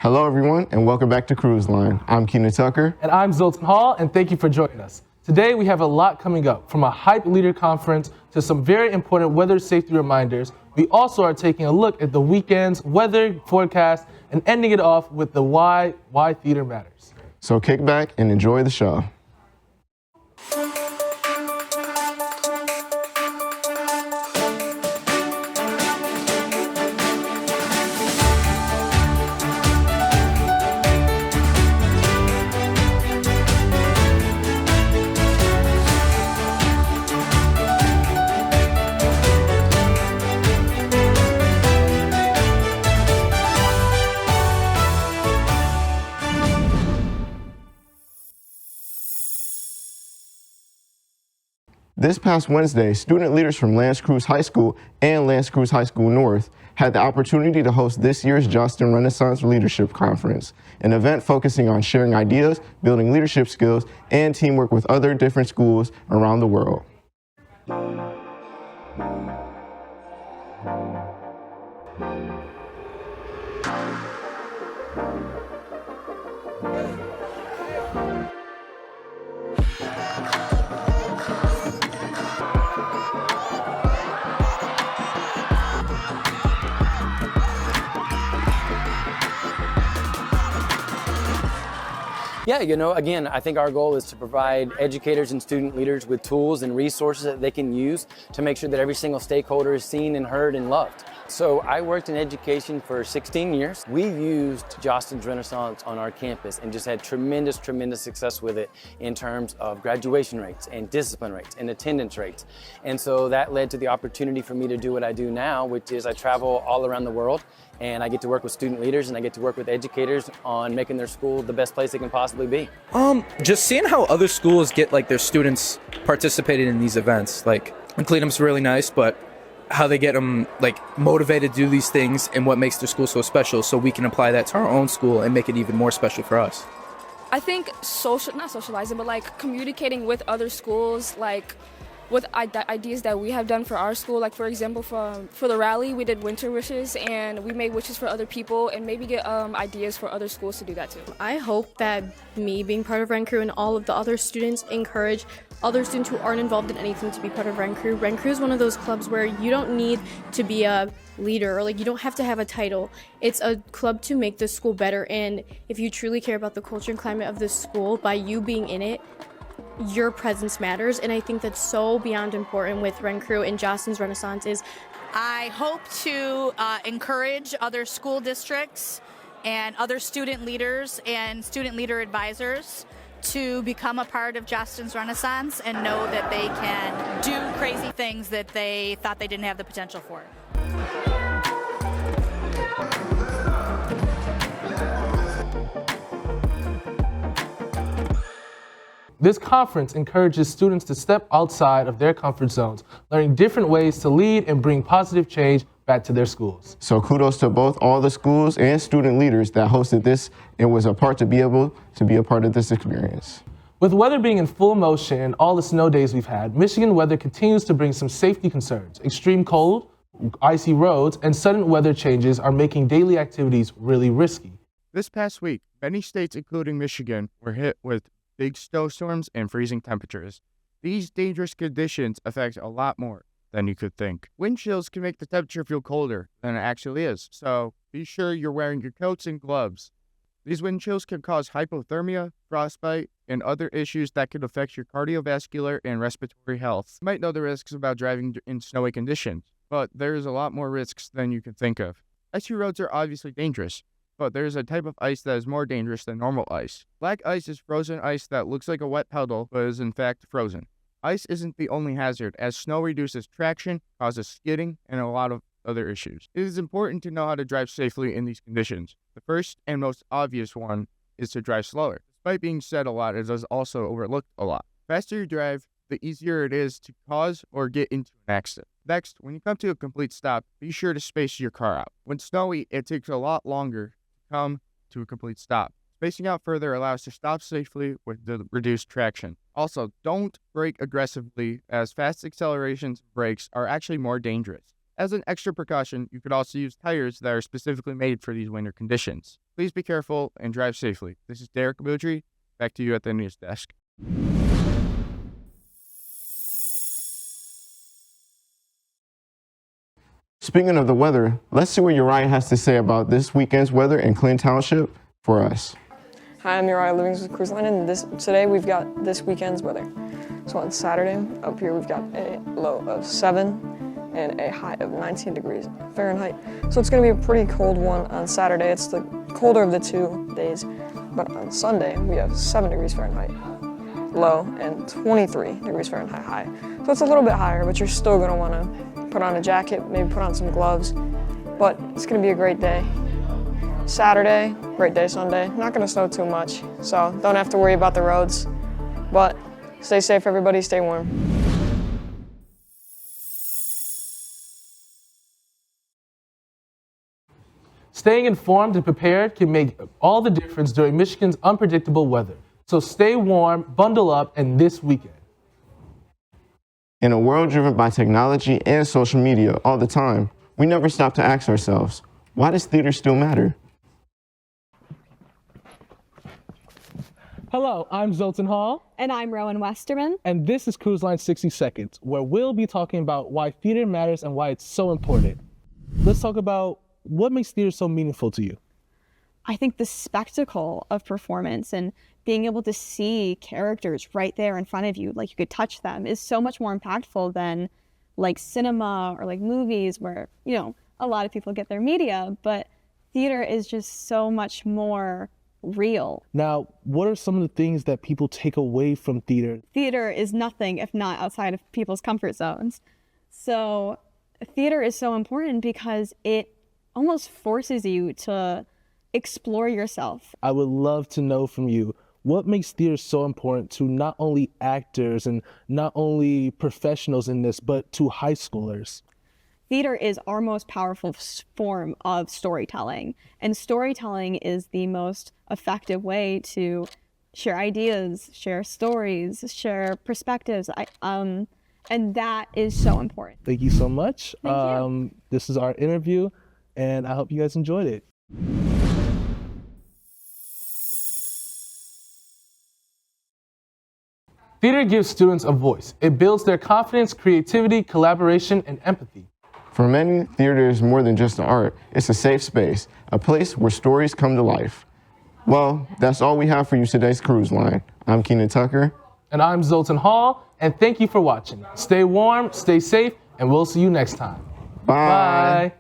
Hello, everyone, and welcome back to Creueline. I'm Keenan Tucker. And I'm Zoltan Hall, and thank you for joining us. Today, we have a lot coming up, from a Hype Leader Conference to some very important weather safety reminders. We also are taking a look at the weekend's weather forecast and ending it off with the why theater matters. So kick back and enjoy the show. This past Wednesday, student leaders from L'Anse Creuse High School and L'Anse Creuse High School North had the opportunity to host this year's Johnston Renaissance Leadership Conference, an event focusing on sharing ideas, building leadership skills, and teamwork with other different schools around the world. Yeah, again, I think our goal is to provide educators and student leaders with tools and resources that they can use to make sure that every single stakeholder is seen and heard and loved. So I worked in education for 16 years. We used Johnston's Renaissance on our campus and just had tremendous success with it in terms of graduation rates and discipline rates and attendance rates. And so that led to the opportunity for me to do what I do now, which is I travel all around the world and I get to work with student leaders and I get to work with educators on making their school the best place it can possibly be. Just seeing how other schools get their students participated in these events, Cleveland's really nice, but how they get them motivated to do these things and what makes their school so special, so we can apply that to our own school and make it even more special for us. I think not socializing, but communicating with other schools, with ideas that we have done for our school. For example, for the rally, we did winter wishes and we made wishes for other people and maybe get ideas for other schools to do that too. I hope that me being part of Ren Crew and all of the other students encourage other students who aren't involved in anything to be part of Ren Crew. Ren Crew is one of those clubs where you don't need to be a leader or you don't have to have a title. It's a club to make the school better, and if you truly care about the culture and climate of this school, by you being in it, your presence matters, and I think that's so beyond important with Ren Crew and Johnston's Renaissance. I hope to encourage other school districts and other student leaders and student leader advisors to become a part of Johnston's Renaissance and know that they can do crazy things that they thought they didn't have the potential for. This conference encourages students to step outside of their comfort zones, learning different ways to lead and bring positive change back to their schools. So kudos to all the schools and student leaders that hosted this and was to be able to be a part of this experience. With weather being in full motion and all the snow days we've had, Michigan weather continues to bring some safety concerns. Extreme cold, icy roads, and sudden weather changes are making daily activities really risky. This past week, many states, including Michigan, were hit with big snowstorms and freezing temperatures. These dangerous conditions affect a lot more than you could think. Wind chills can make the temperature feel colder than it actually is, so be sure you're wearing your coats and gloves. These wind chills can cause hypothermia, frostbite, and other issues that can affect your cardiovascular and respiratory health. You might know the risks about driving in snowy conditions, but there's a lot more risks than you can think of. Icy roads are obviously dangerous, but there is a type of ice that is more dangerous than normal ice. Black ice is frozen ice that looks like a wet puddle, but is in fact frozen. Ice isn't the only hazard, as snow reduces traction, causes skidding, and a lot of other issues. It is important to know how to drive safely in these conditions. The first and most obvious one is to drive slower. Despite being said a lot, it is also overlooked a lot. The faster you drive, the easier it is to cause or get into an accident. Next, when you come to a complete stop, be sure to space your car out. When snowy, it takes a lot longer come to a complete stop. Spacing out further allows to stop safely with the reduced traction. Also, don't brake aggressively, as fast accelerations and brakes are actually more dangerous. As an extra precaution, you could also use tires that are specifically made for these winter conditions. Please be careful and drive safely. This is Derek Abudry. Back to you at the news desk. Speaking of the weather, let's see what Uriah has to say about this weekend's weather in Clinton Township for us. Hi, I'm Uriah living with Creueline, and today we've got this weekend's weather. So on Saturday, up here we've got a low of 7 and a high of 19 degrees Fahrenheit. So it's going to be a pretty cold one on Saturday. It's the colder of the 2 days. But on Sunday, we have 7 degrees Fahrenheit low and 23 degrees Fahrenheit high. So it's a little bit higher, but you're still going to want to put on a jacket, maybe put on some gloves. But it's going to be a great day. Saturday, great day Sunday. Not going to snow too much, so don't have to worry about the roads. But stay safe, everybody. Stay warm. Staying informed and prepared can make all the difference during Michigan's unpredictable weather. So stay warm, bundle up, and this weekend. In a world driven by technology and social media all the time, we never stop to ask ourselves, why does theater still matter? Hello, I'm Zoltan Hall. And I'm Rowan Westerman. And this is Creueline 60 Seconds, where we'll be talking about why theater matters and why it's so important. Let's talk about what makes theater so meaningful to you. I think the spectacle of performance and being able to see characters right there in front of you, like you could touch them, is so much more impactful than like cinema or like movies where, you know, a lot of people get their media, but theater is just so much more real. Now, what are some of the things that people take away from theater? Theater is nothing if not outside of people's comfort zones. So theater is so important because it almost forces you to explore yourself. I would love to know from you, what makes theater so important to not only actors and not only professionals in this, but to high schoolers? Theater is our most powerful form of storytelling, and storytelling is the most effective way to share ideas, share stories, share perspectives, and that is so important. Thank you so much. Thank you. This is our interview, and I hope you guys enjoyed it. Theater gives students a voice. It builds their confidence, creativity, collaboration, and empathy. For many, theater is more than just an art. It's a safe space, a place where stories come to life. Well, that's all we have for you today's Creueline. I'm Keenan Tucker. And I'm Zoltan Hall, and thank you for watching. Stay warm, stay safe, and we'll see you next time. Bye. Bye.